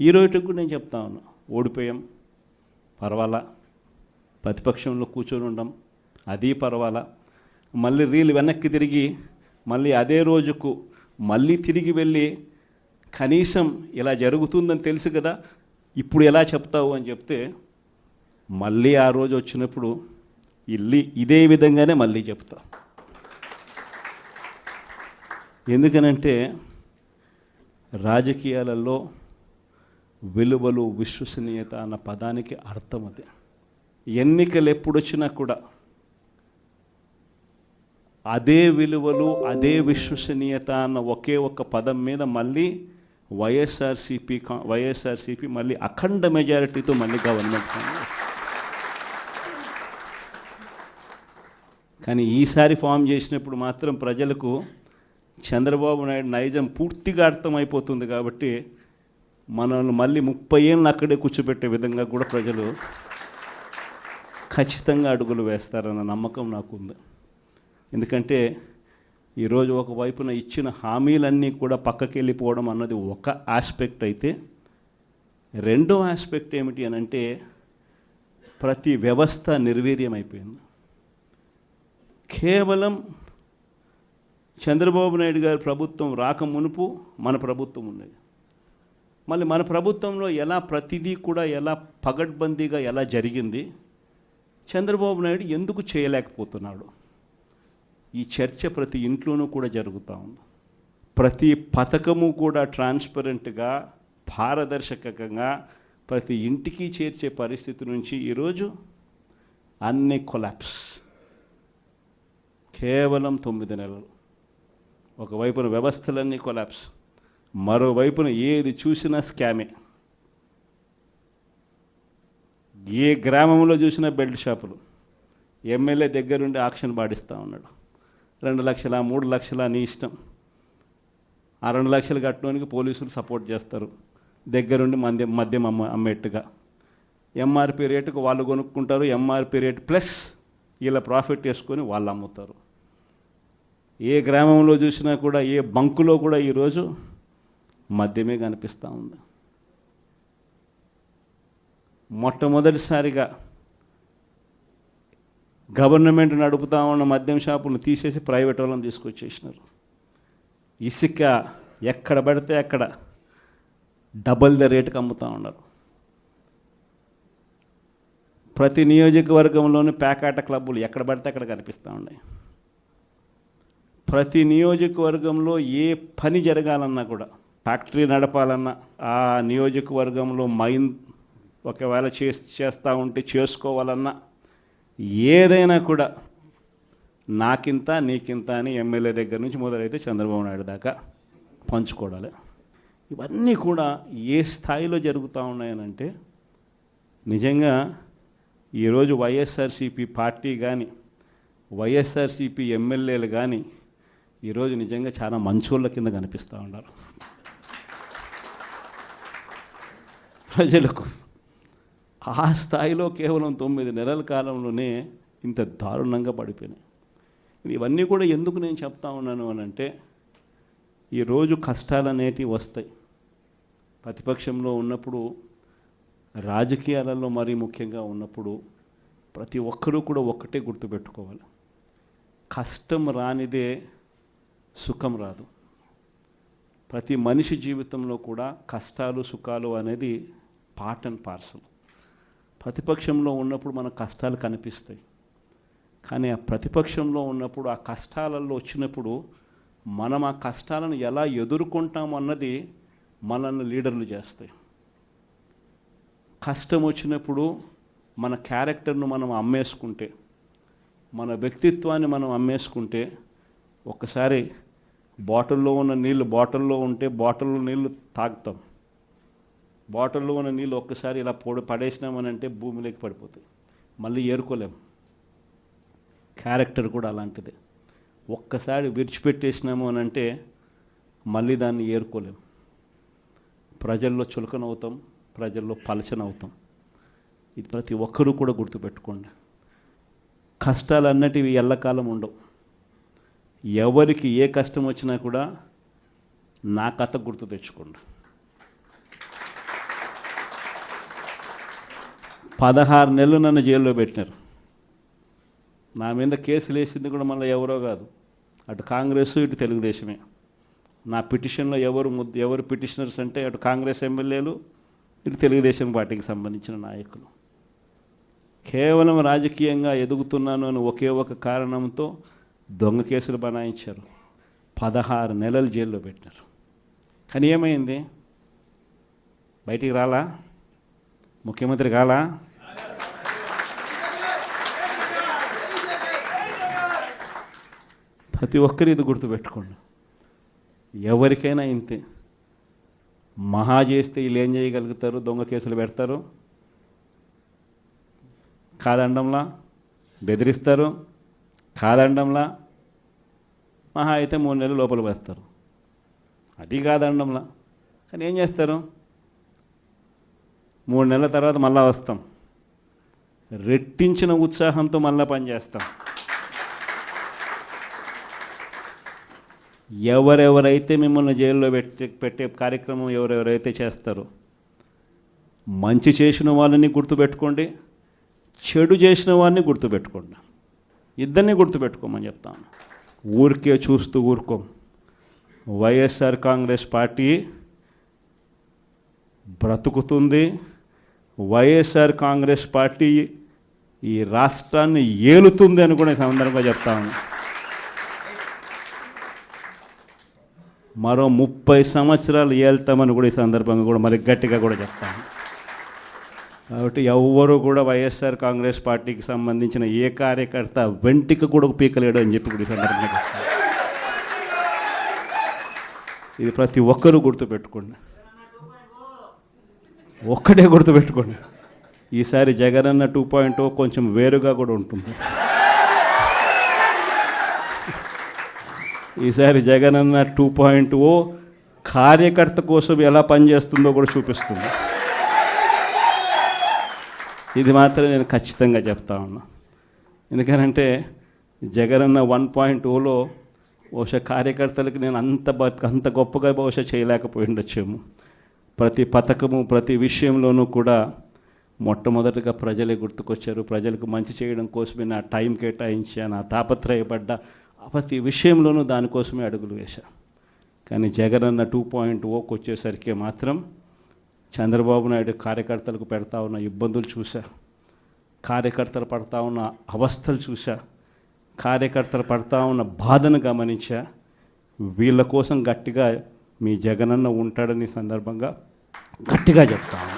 ఈ రోజుకి కూడా నేను చెప్తా ఉన్నా, ఓడిపోయాం పర్వాలా, ప్రతిపక్షంలో కూర్చొని ఉండం అది పర్వాలా, మళ్ళీ రీలు వెనక్కి తిరిగి మళ్ళీ అదే రోజుకు మళ్ళీ తిరిగి వెళ్ళి కనీసం ఇలా జరుగుతుందని తెలుసు కదా ఇప్పుడు ఎలా చెప్తావు అని చెప్తే మళ్ళీ ఆ రోజు వచ్చినప్పుడు ఇదే విధంగానే మళ్ళీ చెప్తా. ఎందుకనంటే రాజకీయాలలో విలువలు విశ్వసనీయత అన్న పదానికి అర్థం అదే. ఎన్నికలు ఎప్పుడొచ్చినా కూడా అదే విలువలు అదే విశ్వసనీయత అన్న ఒకే ఒక్క పదం మీద మళ్ళీ వైఎస్ఆర్సీపీ మళ్ళీ అఖండ మెజారిటీతో మళ్ళీ గవర్నమెంట్. కానీ ఈసారి ఫామ్ చేసినప్పుడు మాత్రం ప్రజలకు చంద్రబాబు నాయుడు నైజం పూర్తిగా అర్థమైపోతుంది కాబట్టి మనల్ని మళ్ళీ 30 ఏళ్ళు అక్కడే కూర్చోబెట్టే విధంగా కూడా ప్రజలు ఖచ్చితంగా అడుగులు వేస్తారన్న నమ్మకం నాకుంది. ఎందుకంటే ఈరోజు ఒకవైపున ఇచ్చిన హామీలన్నీ కూడా పక్కకి వెళ్ళిపోవడం అన్నది ఒక ఆస్పెక్ట్ అయితే, రెండో ఆస్పెక్ట్ ఏమిటి అని అంటే ప్రతి వ్యవస్థ నిర్వీర్యమైపోయింది. కేవలం చంద్రబాబు నాయుడు గారి ప్రభుత్వం రాక మునుపు మన ప్రభుత్వం ఉన్నది. మళ్ళీ మన ప్రభుత్వంలో ఎలా ప్రతిదీ కూడా ఎలా పగడ్బందీగా ఎలా జరిగింది, చంద్రబాబు నాయుడు ఎందుకు చేయలేకపోతున్నాడు, ఈ చర్చ ప్రతి ఇంట్లోనూ కూడా జరుగుతూ ఉంది. ప్రతి పథకము కూడా ట్రాన్స్పరెంట్గా పారదర్శకంగా ప్రతి ఇంటికి చేర్చే పరిస్థితి నుంచి ఈరోజు అన్ని కొలాప్స్. కేవలం 9 నెలలు. ఒకవైపున వ్యవస్థలన్నీ కొలాప్స్, మరోవైపున ఏది చూసినా స్కామే. ఏ గ్రామంలో చూసినా బెల్ట్ షాపులు. ఎమ్మెల్యే దగ్గరుండి ఆక్షన్ పాడిస్తూ ఉన్నాడు. 2 లక్షల 3 లక్షల నీ ఇష్టం. ఆ 2 లక్షలు కట్టడానికి పోలీసులు సపోర్ట్ చేస్తారు, దగ్గరుండి మద్యం అమ్మేట్టుగా. ఎంఆర్పి రేటుకు వాళ్ళు కొనుక్కుంటారు, ఎంఆర్పి రేటు ప్లస్ ఇలా ప్రాఫిట్ చేసుకొని వాళ్ళు అమ్ముతారు. ఏ గ్రామంలో చూసినా కూడా ఏ బంకులో కూడా ఈరోజు మద్యమే కనిపిస్తూ ఉంది. మొట్టమొదటిసారిగా గవర్నమెంట్ నడుపుతా ఉన్న మద్యం షాపులను తీసేసి ప్రైవేట్ వాళ్ళని తీసుకొచ్చేసినారు. ఇసుక ఎక్కడ పడితే అక్కడ డబల్ ద రేటుకి అమ్ముతూ ఉన్నారు. ప్రతి నియోజకవర్గంలోని పేకాట క్లబ్బులు ఎక్కడ పడితే అక్కడ కనిపిస్తూ ఉన్నాయి. ప్రతి నియోజకవర్గంలో ఏ పని జరగాలన్నా కూడా, ఫ్యాక్టరీ నడపాలన్నా, ఆ నియోజకవర్గంలో మైన్ ఒకవేళ చేస్తూ ఉంటే చేసుకోవాలన్నా, ఏదైనా కూడా నాకింత నీకింత అని ఎమ్మెల్యే దగ్గర నుంచి మొదలైతే చంద్రబాబు నాయుడు దాకా పంచుకోవడాలి. ఇవన్నీ కూడా ఏ స్థాయిలో జరుగుతూ ఉన్నాయనంటే నిజంగా ఈరోజు వైఎస్ఆర్సీపీ పార్టీ కానీ వైఎస్ఆర్సీపీ ఎమ్మెల్యేలు కానీ ఈరోజు నిజంగా చాలా మంచోళ్ళ కింద కనిపిస్తూ ఉన్నారు ప్రజలకు. ఆ స్థాయిలో కేవలం 9 నెలల కాలంలోనే ఇంత దారుణంగా పడిపోయినాయి. ఇవన్నీ కూడా ఎందుకు నేను చెప్తా ఉన్నాను అని అంటే, ఈరోజు కష్టాలు అనేటివి వస్తాయి. ప్రతిపక్షంలో ఉన్నప్పుడు, రాజకీయాలలో మరీ ముఖ్యంగా ఉన్నప్పుడు ప్రతి ఒక్కరూ కూడా ఒక్కటే గుర్తుపెట్టుకోవాలి, కష్టం రానిదే సుఖం రాదు. ప్రతి మనిషి జీవితంలో కూడా కష్టాలు సుఖాలు అనేది పార్ట్ అండ్ పార్సల్. ప్రతిపక్షంలో ఉన్నప్పుడు మన కష్టాలు కనిపిస్తాయి, కానీ ఆ ప్రతిపక్షంలో ఉన్నప్పుడు ఆ కష్టాలలో వచ్చినప్పుడు మనం ఆ కష్టాలను ఎలా ఎదుర్కొంటాం అన్నది మనల్ని లీడర్లు చేస్తాయి. కష్టం వచ్చినప్పుడు మన క్యారెక్టర్ను మనం అమ్మేసుకుంటే, మన వ్యక్తిత్వాన్ని మనం అమ్మేసుకుంటే, ఒక్కసారి బాటిల్లో ఉన్న నీళ్ళు బాటిల్లో ఉంటే బాటిల్లో నీళ్ళు తాగుతాం. బాటిల్లో ఉన్న నీళ్ళు ఒక్కసారి ఇలా పడేసినామనంటే భూమిలోకి పడిపోతాయి, మళ్ళీ ఏరుకోలేం. క్యారెక్టర్ కూడా అలాంటిదే. ఒక్కసారి విడిచిపెట్టేసినాము అని అంటే మళ్ళీ దాన్ని ఏరుకోలేం. ప్రజల్లో చులకనవుతాం, ప్రజల్లో పలచనవుతాం. ఇది ప్రతి ఒక్కరూ కూడా గుర్తుపెట్టుకోండి. కష్టాలు అన్నటివి ఎల్లకాలం ఉండవు. ఎవరికి ఏ కష్టం వచ్చినా కూడా నా కథ గుర్తు తెచ్చుకోండి. 16 నెలలు నన్ను జైల్లో పెట్టినారు. నా మీద కేసులు వేసింది కూడా మళ్ళీ ఎవరో కాదు, అటు కాంగ్రెస్ ఇటు తెలుగుదేశమే. నా పిటిషన్లో ఎవరు పిటిషనర్స్ అంటే అటు కాంగ్రెస్ ఎమ్మెల్యేలు ఇటు తెలుగుదేశం పార్టీకి సంబంధించిన నాయకులు. కేవలం రాజకీయంగా ఎదుగుతున్నాను అని ఒకే ఒక కారణంతో దొంగ కేసులు బనాయించారు. 16 నెలలు జైల్లో పెట్టినారు. కానీ ఏమైంది? బయటికి రాలా? ముఖ్యమంత్రి కాలా? ప్రతి ఒక్కరు ఇది గుర్తుపెట్టుకోండి. ఎవరికైనా ఇంతే. మహా చేస్తే వీళ్ళు ఏం చేయగలుగుతారు? దొంగ కేసులు పెడతారు, కాదండంలా బెదిరిస్తారు, కాదండంలా మహా అయితే 3 నెలలు లోపల వేస్తారు, అది కాదండంలా. కానీ ఏం చేస్తారు? 3 నెలల తర్వాత మళ్ళా వస్తాం, రెట్టించిన ఉత్సాహంతో మళ్ళా పనిచేస్తాం. ఎవరెవరైతే మిమ్మల్ని జైల్లో పెట్టే కార్యక్రమం ఎవరెవరైతే చేస్తారో, మంచి చేసిన వాళ్ళని గుర్తుపెట్టుకోండి, చెడు చేసిన వాడిని గుర్తుపెట్టుకోండి. ఇద్దరిని గుర్తుపెట్టుకోమని చెప్తాను. ఊరికే చూస్తూ ఊరుకోం. వైఎస్ఆర్ కాంగ్రెస్ పార్టీ బ్రతుకుతుంది. వైఎస్ఆర్ కాంగ్రెస్ పార్టీ ఈ రాష్ట్రాన్ని ఏలుతుంది అని కూడా సందర్భంగా చెప్తాను. మరో 30 సంవత్సరాలు ఏళ్తామని కూడా ఈ సందర్భంగా కూడా మరి గట్టిగా కూడా చెప్తాను. కాబట్టి ఎవ్వరూ కూడా వైఎస్ఆర్ కాంగ్రెస్ పార్టీకి సంబంధించిన ఏ కార్యకర్త వెంటికి కూడా పీకలేడు అని చెప్పి కూడా ఈ సందర్భంగా చెప్తాను. ఇది ప్రతి ఒక్కరూ గుర్తుపెట్టుకోండి. ఒక్కటే గుర్తుపెట్టుకోండి, ఈసారి జగనన్న 2.0 కొంచెం వేరుగా కూడా ఉంటుంది. ఈసారి జగనన్న 2.0 కార్యకర్త కోసం ఎలా పనిచేస్తుందో కూడా చూపిస్తుంది. ఇది మాత్రం నేను ఖచ్చితంగా చెప్తా ఉన్నా. ఎందుకనంటే జగనన్న 1.0లో బహుశా కార్యకర్తలకు నేను అంత గొప్పగా బహుశా చేయలేకపోయి ఉండొచ్చేమో. ప్రతి పథకము ప్రతి విషయంలోనూ కూడా మొట్టమొదటిగా ప్రజలే గుర్తుకొచ్చారు. ప్రజలకు మంచి చేయడం కోసమే నా టైం కేటాయించా, నా తాపత్రయపడ్డా, ప్రతి విషయంలోనూ దానికోసమే అడుగులు వేశా. కానీ జగనన్న 2.0కి వచ్చేసరికి మాత్రం చంద్రబాబు నాయుడు కార్యకర్తలకు పెడతా ఉన్న ఇబ్బందులు చూసా, కార్యకర్తలు పడతా ఉన్న అవస్థలు చూసా, కార్యకర్తలు పడతా ఉన్న బాధను గమనించా. వీళ్ళ కోసం గట్టిగా మీ జగనన్న ఉంటాడని సందర్భంగా గట్టిగా చెప్తాను.